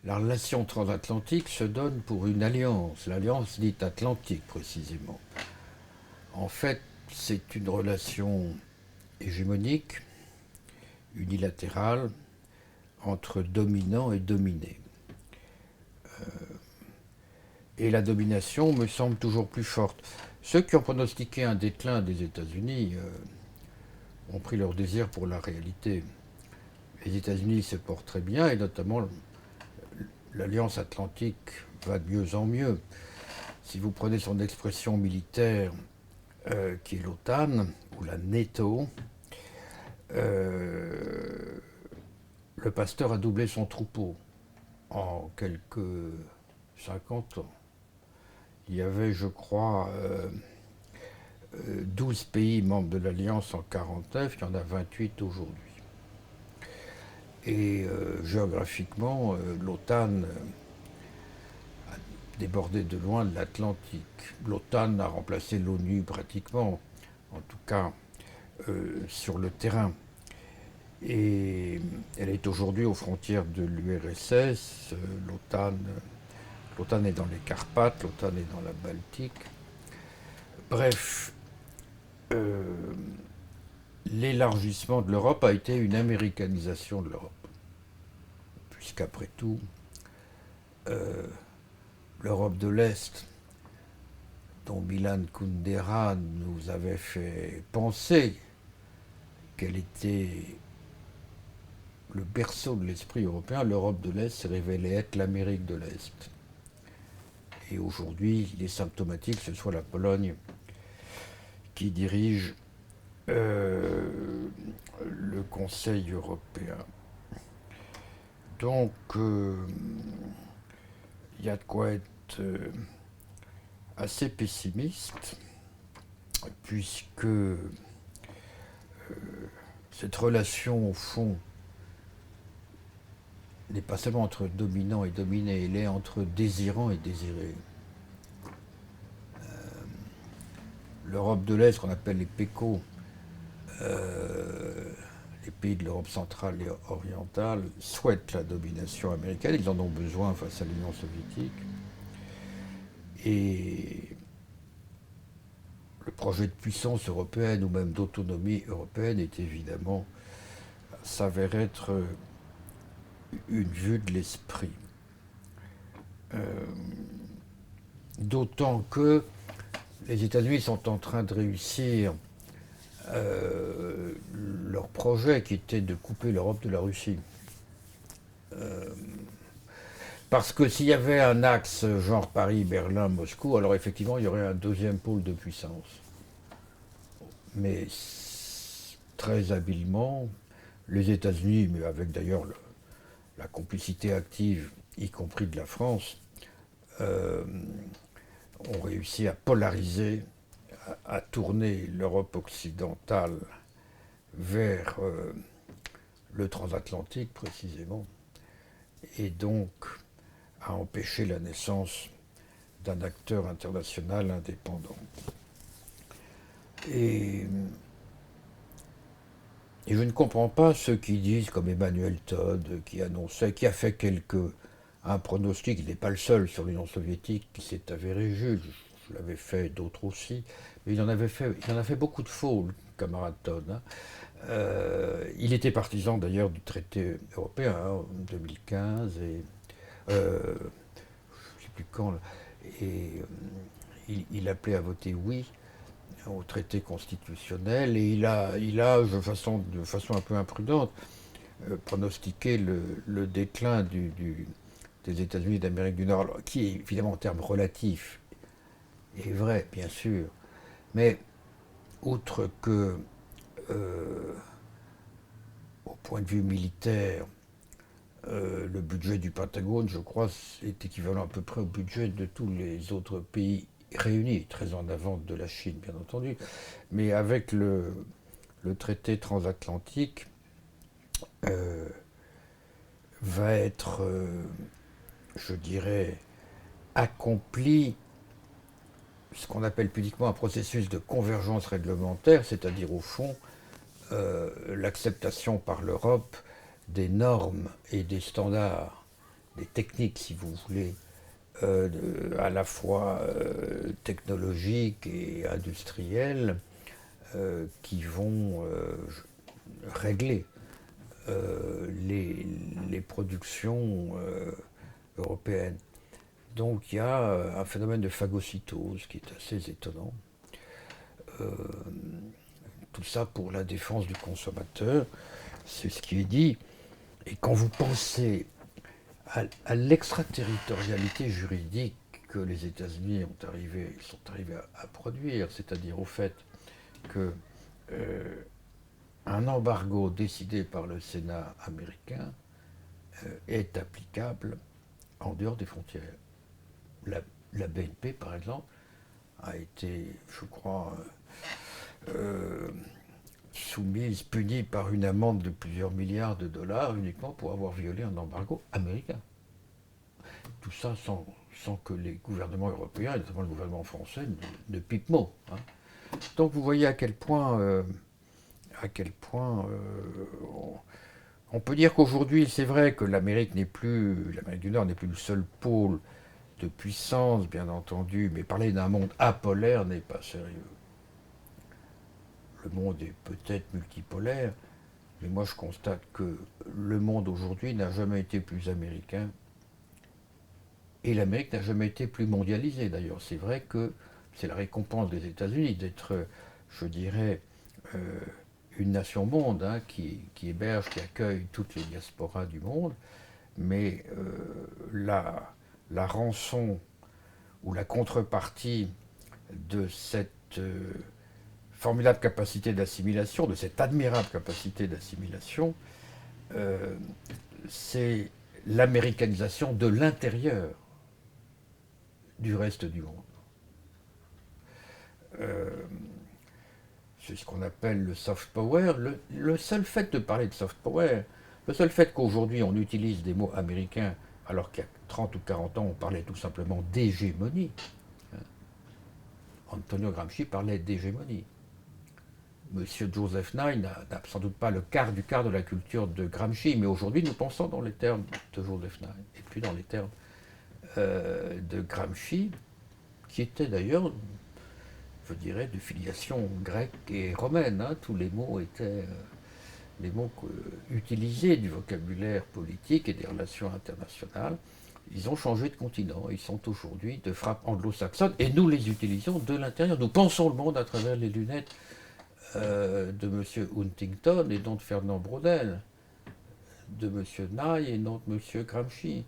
La relation transatlantique se donne pour une alliance, l'alliance dite atlantique précisément. En fait, c'est une relation hégémonique, unilatérale, entre dominant et dominé. Et la domination me semble toujours plus forte. Ceux qui ont pronostiqué un déclin des États-Unis ont pris leur désir pour la réalité. Les États-Unis se portent très bien, et notamment l'Alliance Atlantique va de mieux en mieux. Si vous prenez son expression militaire, qui est l'OTAN, ou la NATO, le pasteur a doublé son troupeau en quelques 50 ans. Il y avait, je crois, 12 pays membres de l'Alliance en 49, il y en a 28 aujourd'hui. Et géographiquement, l'OTAN a débordé de loin de l'Atlantique. L'OTAN a remplacé l'ONU pratiquement, en tout cas sur le terrain. Et elle est aujourd'hui aux frontières de l'URSS. L'OTAN est dans les Carpates, l'OTAN est dans la Baltique. Bref, euh, l'élargissement de l'Europe a été une américanisation de l'Europe. Puisqu'après tout, euh, l'Europe de l'Est, dont Milan Kundera nous avait fait penser qu'elle était le berceau de l'esprit européen, l'Europe de l'Est s'est révélée être l'Amérique de l'Est. Et aujourd'hui, il est symptomatique que ce soit la Pologne qui dirige le Conseil européen. Donc, il y a de quoi être assez pessimiste, puisque cette relation, au fond, n'est pas seulement entre dominant et dominé, elle est entre désirant et désiré. L'Europe de l'Est, qu'on appelle les PECO, les pays de l'Europe centrale et orientale, souhaitent la domination américaine, ils en ont besoin face à l'Union soviétique. Et le projet de puissance européenne ou même d'autonomie européenne est évidemment, s'avère être une vue de l'esprit. D'autant que les États-Unis sont en train de réussir leur projet qui était de couper l'Europe de la Russie. Parce que s'il y avait un axe genre Paris, Berlin, Moscou, alors effectivement il y aurait un deuxième pôle de puissance. Mais très habilement, les États-Unis, mais avec d'ailleurs la complicité active, y compris de la France, euh, ont réussi à polariser, à tourner l'Europe occidentale vers le transatlantique précisément, et donc à empêcher la naissance d'un acteur international indépendant. Et, et je ne comprends pas ceux qui disent, comme Emmanuel Todd, qui annonçait, qui a fait un pronostic, il n'est pas le seul sur l'Union soviétique, qui s'est avéré juste, je l'avais fait, d'autres aussi, mais il en a fait beaucoup de faux, le camarade Todd. Hein. Il était partisan d'ailleurs du traité européen hein, en 2015 et je ne sais plus quand, là, et il appelait à voter oui au traité constitutionnel et il a de façon un peu imprudente, pronostiqué le déclin des États-Unis d'Amérique du Nord, alors, qui évidemment en termes relatifs est vrai, bien sûr, mais outre que au point de vue militaire, le budget du Pentagone, je crois, est équivalent à peu près au budget de tous les autres pays réunis, très en avant de la Chine, bien entendu. Mais avec le traité transatlantique, euh, va être, je dirais, accompli ce qu'on appelle pudiquement un processus de convergence réglementaire, c'est-à-dire au fond l'acceptation par l'Europe des normes et des standards des techniques, si vous voulez, à la fois technologiques et industrielles, qui vont régler les productions européennes. Donc il y a un phénomène de phagocytose qui est assez étonnant. Euh, tout ça pour la défense du consommateur, c'est ce qui est dit. Et quand vous pensez à l'extraterritorialité juridique que les États-Unis sont arrivés à produire, c'est-à-dire au fait que un embargo décidé par le Sénat américain est applicable en dehors des frontières. La, la BNP, par exemple, a été, je crois, euh, soumise, punie par une amende de plusieurs milliards de dollars uniquement pour avoir violé un embargo américain. Tout ça sans que les gouvernements européens, et notamment le gouvernement français, ne pipent mot. Hein. Donc vous voyez à quel point on peut dire qu'aujourd'hui, c'est vrai que l'Amérique du Nord n'est plus le seul pôle de puissance, bien entendu, mais parler d'un monde apolaire n'est pas sérieux. Le monde est peut-être multipolaire, mais moi je constate que le monde aujourd'hui n'a jamais été plus américain et l'Amérique n'a jamais été plus mondialisée. D'ailleurs, c'est vrai que c'est la récompense des États-Unis d'être, je dirais, euh, une nation monde qui héberge, qui accueille toutes les diasporas du monde, mais la rançon ou la contrepartie de cette formidable capacité d'assimilation, de cette admirable capacité d'assimilation, euh, c'est l'américanisation de l'intérieur du reste du monde. Euh, c'est ce qu'on appelle le soft power. Le seul fait de parler de soft power, le seul fait qu'aujourd'hui on utilise des mots américains alors qu'il y a 30 ou 40 ans on parlait tout simplement d'hégémonie. Antonio Gramsci parlait d'hégémonie. Monsieur Joseph Nye n'a sans doute pas le quart du quart de la culture de Gramsci, mais aujourd'hui nous pensons dans les termes de Joseph Nye, et puis dans les termes de Gramsci, qui était d'ailleurs, je dirais, de filiation grecque et romaine. Hein. Tous les mots étaient les mots utilisés du vocabulaire politique et des relations internationales. Ils ont changé de continent. Ils sont aujourd'hui de frappe anglo-saxonne et nous les utilisons de l'intérieur. Nous pensons le monde à travers les lunettes de M. Huntington et non de Fernand Braudel, de M. Nye et non de M. Gramsci.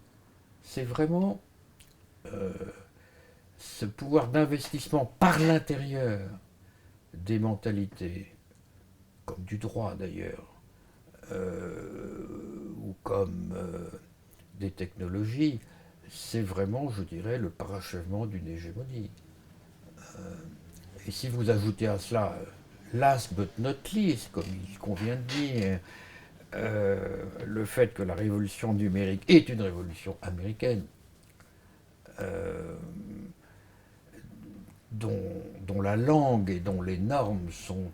C'est vraiment ce pouvoir d'investissement par l'intérieur des mentalités, comme du droit d'ailleurs, ou comme des technologies, c'est vraiment, je dirais, le parachèvement d'une hégémonie. Et si vous ajoutez à cela, last but not least, comme il convient de dire, le fait que la révolution numérique est une révolution américaine, euh, dont la langue et dont les normes sont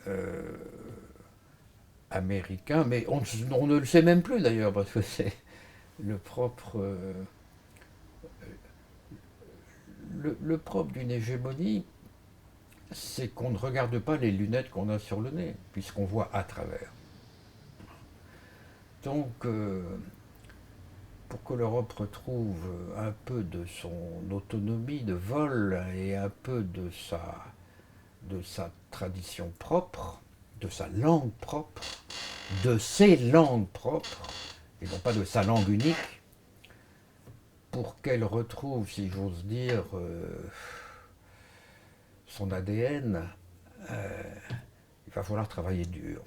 euh, américains, mais on ne le sait même plus d'ailleurs, parce que c'est le propre, le propre d'une hégémonie, c'est qu'on ne regarde pas les lunettes qu'on a sur le nez, puisqu'on voit à travers. Donc, pour que l'Europe retrouve un peu de son autonomie de vol et un peu de sa tradition propre, de sa langue propre, de ses langues propres, et non pas de sa langue unique, pour qu'elle retrouve, si j'ose dire, son ADN, il va falloir travailler dur.